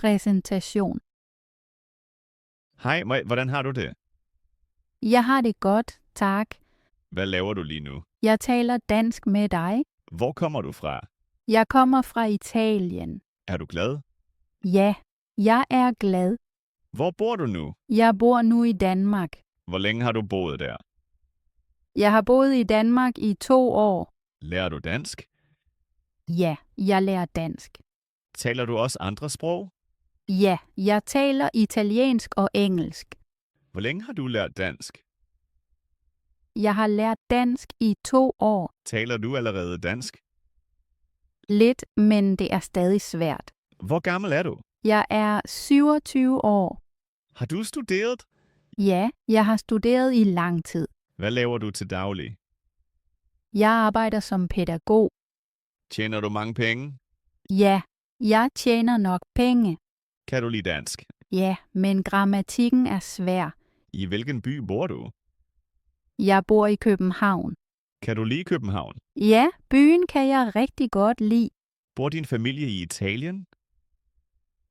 præsentation. Hej, hvordan har du det? Jeg har det godt, tak. Hvad laver du lige nu? Jeg taler dansk med dig. Hvor kommer du fra? Jeg kommer fra Italien. Er du glad? Ja, jeg er glad. Hvor bor du nu? Jeg bor nu i Danmark. Hvor længe har du boet der? Jeg har boet i Danmark i 2 år. Lærer du dansk? Ja, jeg lærer dansk. Taler du også andre sprog? Ja, jeg taler italiensk og engelsk. Hvor længe har du lært dansk? Jeg har lært dansk i 2 år. Taler du allerede dansk? Lidt, men det er stadig svært. Hvor gammel er du? Jeg er 27 år. Har du studeret? Ja, jeg har studeret i lang tid. Hvad laver du til daglig? Jeg arbejder som pædagog. Tjener du mange penge? Ja, jeg tjener nok penge. Kan du lide dansk? Ja, men grammatikken er svær. I hvilken by bor du? Jeg bor i København. Kan du lide København? Ja, byen kan jeg rigtig godt lide. Bor din familie i Italien?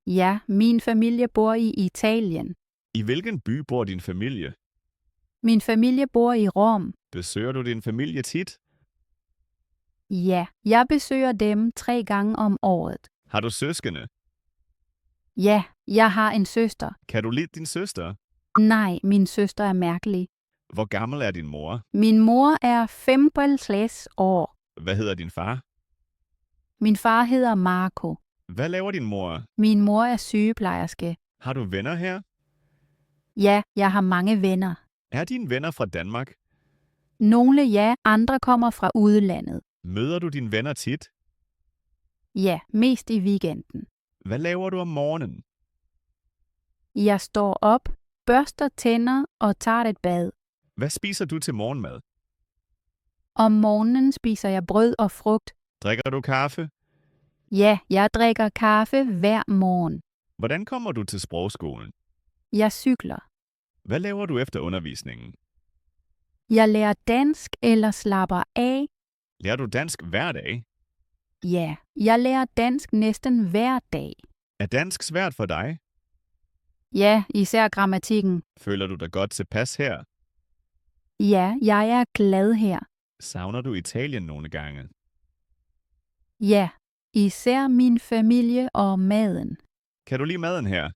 Ja, min familie bor i Italien. I hvilken by bor din familie? Min familie bor i Rom. Besøger du din familie tit? Ja, jeg besøger dem 3 gange om året. Har du søskende? Ja, jeg har en søster. Kan du lide din søster? Nej, min søster er mærkelig. Hvor gammel er din mor? Min mor er 65 år. Hvad hedder din far? Min far hedder Marco. Hvad laver din mor? Min mor er sygeplejerske. Har du venner her? Ja, jeg har mange venner. Er dine venner fra Danmark? Nogle ja, andre kommer fra udlandet. Møder du dine venner tit? Ja, mest i weekenden. Hvad laver du om morgenen? Jeg står op, børster tænder og tager et bad. Hvad spiser du til morgenmad? Om morgenen spiser jeg brød og frugt. Drikker du kaffe? Ja, jeg drikker kaffe hver morgen. Hvordan kommer du til sprogskolen? Jeg cykler. Hvad laver du efter undervisningen? Jeg lærer dansk eller slapper af. Lærer du dansk hver dag? Ja, jeg lærer dansk næsten hver dag. Er dansk svært for dig? Ja, især grammatikken. Føler du dig godt tilpas her? Ja, jeg er glad her. Savner du Italien nogle gange? Ja, især min familie og maden. Kan du lide maden her?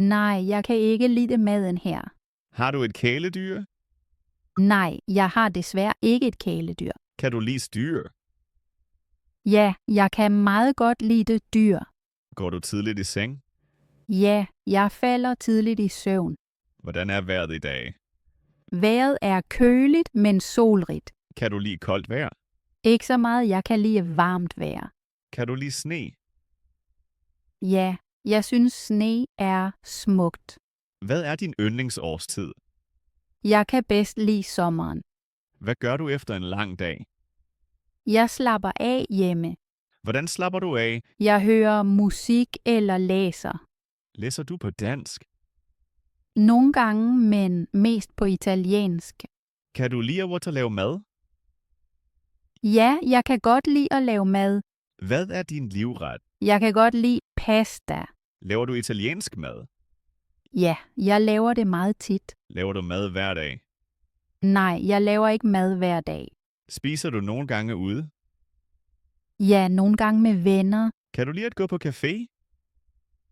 Nej, jeg kan ikke lide maden her. Har du et kæledyr? Nej, jeg har desværre ikke et kæledyr. Kan du lide styr? Ja, jeg kan meget godt lide dyr. Går du tidligt i seng? Ja, jeg falder tidligt i søvn. Hvordan er vejret i dag? Vejret er køligt, men solrigt. Kan du lide koldt vejr? Ikke så meget, jeg kan lide varmt vejr. Kan du lide sne? Ja, jeg synes sne er smukt. Hvad er din yndlingsårstid? Jeg kan bedst lide sommeren. Hvad gør du efter en lang dag? Jeg slapper af hjemme. Hvordan slapper du af? Jeg hører musik eller læser. Læser du på dansk? Nogle gange, men mest på italiensk. Kan du lide at lave mad? Ja, jeg kan godt lide at lave mad. Hvad er din livret? Jeg kan godt lide pasta. Laver du italiensk mad? Ja, jeg laver det meget tit. Laver du mad hver dag? Nej, jeg laver ikke mad hver dag. Spiser du nogle gange ude? Ja, nogle gange med venner. Kan du lide at gå på café?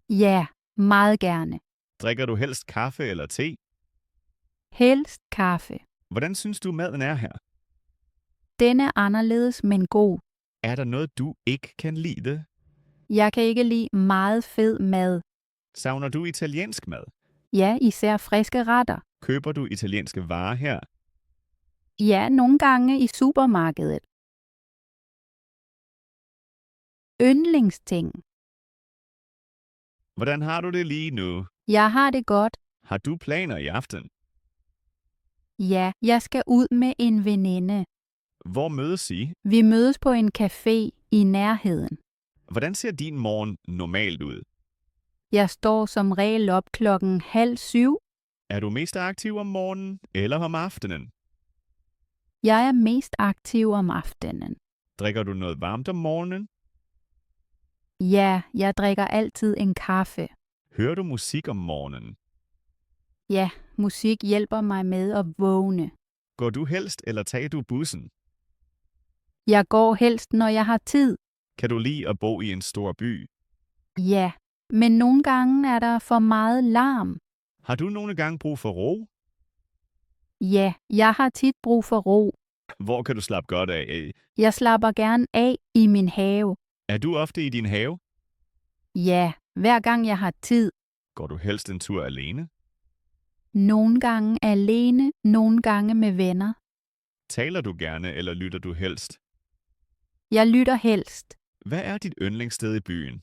Ja, meget gerne. Drikker du helst kaffe eller te? Helst kaffe. Hvordan synes du maden er her? Den er anderledes, men god. Er der noget, du ikke kan lide? Jeg kan ikke lide meget fed mad. Savner du italiensk mad? Ja, især friske retter. Køber du italienske varer her? Ja, nogle gange i supermarkedet. Yndlingsting. Hvordan har du det lige nu? Jeg har det godt. Har du planer i aften? Ja, jeg skal ud med en veninde. Hvor mødes I? Vi mødes på en café i nærheden. Hvordan ser din morgen normalt ud? Jeg står som regel op 6:30. Er du mest aktiv om morgenen eller om aftenen? Jeg er mest aktiv om aftenen. Drikker du noget varmt om morgenen? Ja, jeg drikker altid en kaffe. Hører du musik om morgenen? Ja, musik hjælper mig med at vågne. Går du helst, eller tager du bussen? Jeg går helst, når jeg har tid. Kan du lide at bo i en stor by? Ja, men nogle gange er der for meget larm. Har du nogle gange brug for ro? Ja, jeg har tit brug for ro. Hvor kan du slappe godt af? Jeg slapper gerne af i min have. Er du ofte i din have? Ja, hver gang jeg har tid. Går du helst en tur alene? Nogle gange alene, nogle gange med venner. Taler du gerne, eller lytter du helst? Jeg lytter helst. Hvad er dit yndlingssted i byen?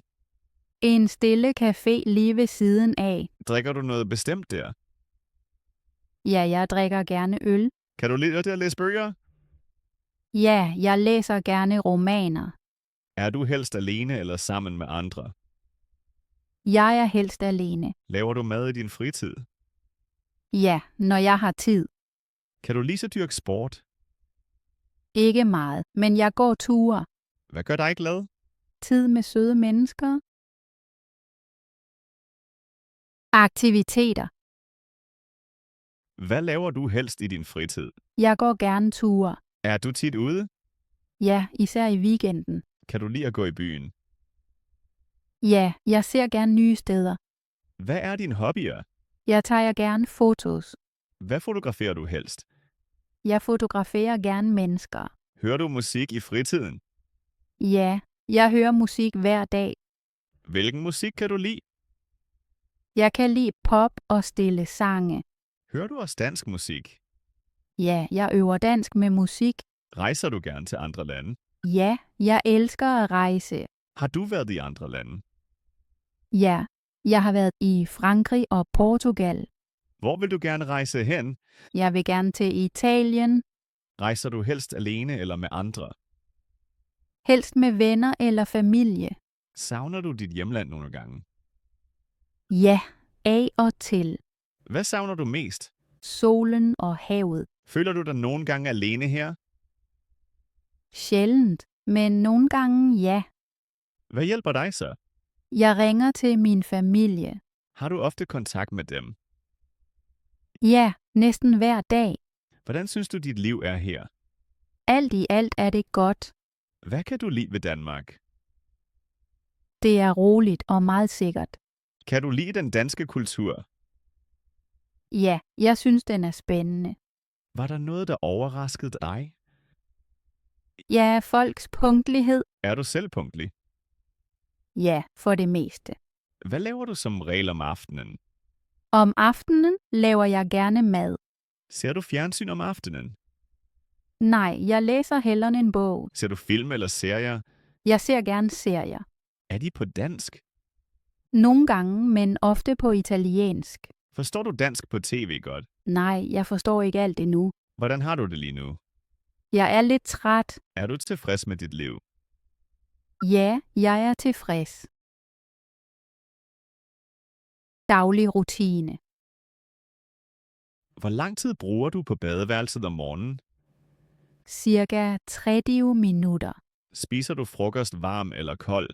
En stille café lige ved siden af. Drikker du noget bestemt der? Ja, jeg drikker gerne øl. Kan du lide at læse bøger? Ja, jeg læser gerne romaner. Er du helst alene eller sammen med andre? Jeg er helst alene. Laver du mad i din fritid? Ja, når jeg har tid. Kan du lide at dyrke sport? Ikke meget, men jeg går ture. Hvad gør dig glad? Tid med søde mennesker. Aktiviteter. Hvad laver du helst i din fritid? Jeg går gerne ture. Er du tit ude? Ja, især i weekenden. Kan du lide at gå i byen? Ja, jeg ser gerne nye steder. Hvad er dine hobbyer? Jeg tager gerne fotos. Hvad fotograferer du helst? Jeg fotograferer gerne mennesker. Hører du musik i fritiden? Ja, jeg hører musik hver dag. Hvilken musik kan du lide? Jeg kan lide pop og stille sange. Hører du også dansk musik? Ja, jeg øver dansk med musik. Rejser du gerne til andre lande? Ja, jeg elsker at rejse. Har du været i andre lande? Ja, jeg har været i Frankrig og Portugal. Hvor vil du gerne rejse hen? Jeg vil gerne til Italien. Rejser du helst alene eller med andre? Helst med venner eller familie. Savner du dit hjemland nogle gange? Ja, af og til. Hvad savner du mest? Solen og havet. Føler du dig nogle gange alene her? Sjældent, men nogle gange ja. Hvad hjælper dig så? Jeg ringer til min familie. Har du ofte kontakt med dem? Ja, næsten hver dag. Hvordan synes du, dit liv er her? Alt i alt er det godt. Hvad kan du lide ved Danmark? Det er roligt og meget sikkert. Kan du lide den danske kultur? Ja, jeg synes den er spændende. Var der noget, der overraskede dig? Ja, folks punktlighed. Er du selv punktlig? Ja, for det meste. Hvad laver du som regel om aftenen? Om aftenen laver jeg gerne mad. Ser du fjernsyn om aftenen? Nej, jeg læser hellere en bog. Ser du film eller serier? Jeg ser gerne serier. Er de på dansk? Nogle gange, men ofte på italiensk. Forstår du dansk på tv godt? Nej, jeg forstår ikke alt endnu. Hvordan har du det lige nu? Jeg er lidt træt. Er du tilfreds med dit liv? Ja, jeg er tilfreds. Daglig rutine. Hvor lang tid bruger du på badeværelset om morgenen? Cirka 30 minutter. Spiser du frokost varm eller kold?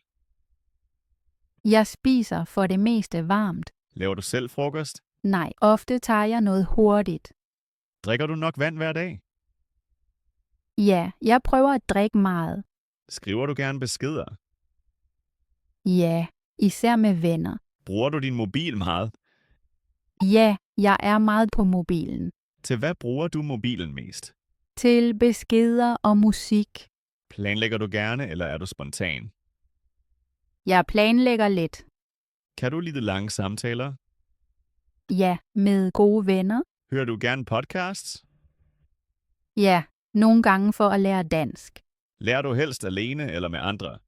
Jeg spiser for det meste varmt. Laver du selv frokost? Nej, ofte tager jeg noget hurtigt. Drikker du nok vand hver dag? Ja, jeg prøver at drikke meget. Skriver du gerne beskeder? Ja, især med venner. Bruger du din mobil meget? Ja, jeg er meget på mobilen. Til hvad bruger du mobilen mest? Til beskeder og musik. Planlægger du gerne, eller er du spontan? Jeg planlægger lidt. Kan du lide lange samtaler? Ja, med gode venner. Hører du gerne podcasts? Ja, nogle gange for at lære dansk. Lærer du helst alene eller med andre?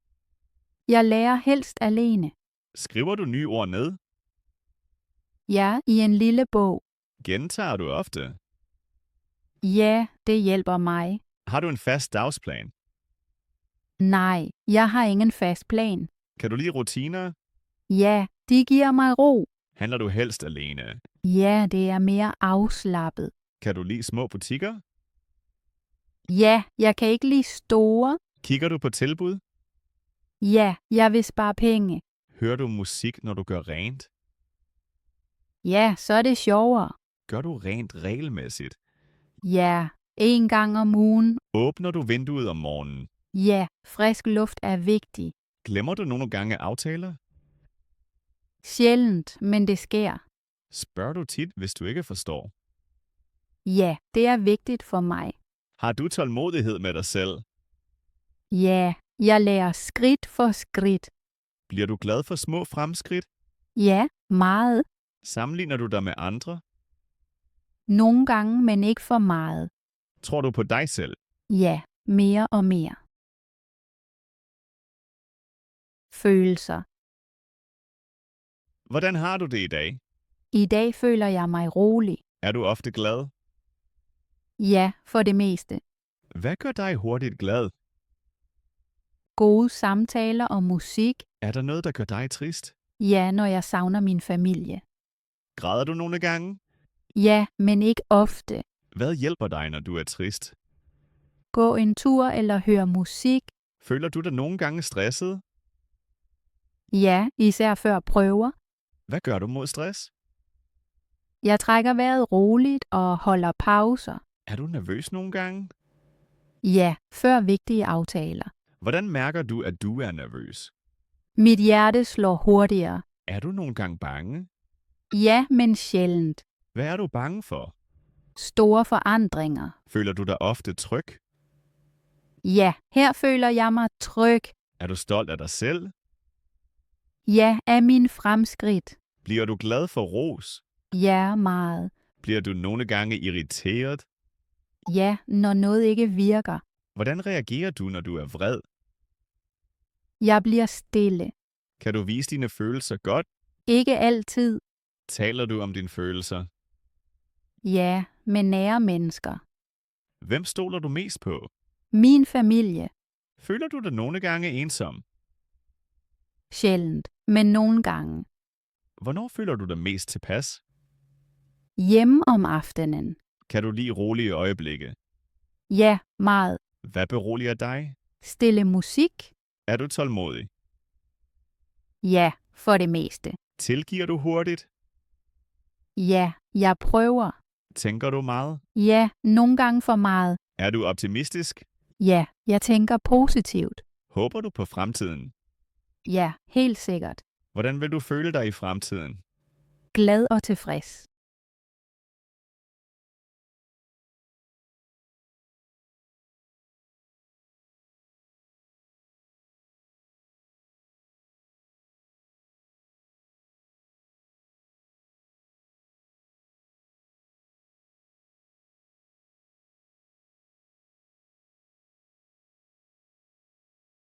Jeg lærer helst alene. Skriver du nye ord ned? Ja, i en lille bog. Gentager du ofte? Ja, det hjælper mig. Har du en fast dagsplan? Nej, jeg har ingen fast plan. Kan du lide rutiner? Ja, de giver mig ro. Handler du helst alene? Ja, det er mere afslappet. Kan du lide små butikker? Ja, jeg kan ikke lide store. Kigger du på tilbud? Ja, jeg vil spare penge. Hører du musik, når du gør rent? Ja, så er det sjovere. Gør du rent regelmæssigt? Ja, en gang om ugen. Åbner du vinduet om morgenen? Ja, frisk luft er vigtig. Glemmer du nogle gange aftaler? Sjældent, men det sker. Spørger du tit, hvis du ikke forstår? Ja, det er vigtigt for mig. Har du tålmodighed med dig selv? Ja, jeg lærer skridt for skridt. Bliver du glad for små fremskridt? Ja, meget. Sammenligner du dig med andre? Nogle gange, men ikke for meget. Tror du på dig selv? Ja, mere og mere. Følelser. Hvordan har du det i dag? I dag føler jeg mig rolig. Er du ofte glad? Ja, for det meste. Hvad gør dig hurtigt glad? Gode samtaler og musik. Er der noget, der gør dig trist? Ja, når jeg savner min familie. Græder du nogle gange? Ja, men ikke ofte. Hvad hjælper dig, når du er trist? Gå en tur eller høre musik. Føler du dig nogle gange stresset? Ja, især før prøver. Hvad gør du mod stress? Jeg trækker vejret roligt og holder pauser. Er du nervøs nogle gange? Ja, før vigtige aftaler. Hvordan mærker du, at du er nervøs? Mit hjerte slår hurtigere. Er du nogle gange bange? Ja, men sjældent. Hvad er du bange for? Store forandringer. Føler du dig ofte tryg? Ja, her føler jeg mig tryg. Er du stolt af dig selv? Ja, af min fremskridt. Bliver du glad for ros? Ja, meget. Bliver du nogle gange irriteret? Ja, når noget ikke virker. Hvordan reagerer du, når du er vred? Jeg bliver stille. Kan du vise dine følelser godt? Ikke altid. Taler du om dine følelser? Ja, med nære mennesker. Hvem stoler du mest på? Min familie. Føler du dig nogle gange ensom? Sjældent, men nogle gange. Hvornår føler du dig mest tilpas? Hjemme om aftenen. Kan du lide rolige øjeblikke? Ja, meget. Hvad beroliger dig? Stille musik. Er du tålmodig? Ja, for det meste. Tilgiver du hurtigt? Ja, jeg prøver. Tænker du meget? Ja, nogle gange for meget. Er du optimistisk? Ja, jeg tænker positivt. Håber du på fremtiden? Ja, helt sikkert. Hvordan vil du føle dig i fremtiden? Glad og tilfreds.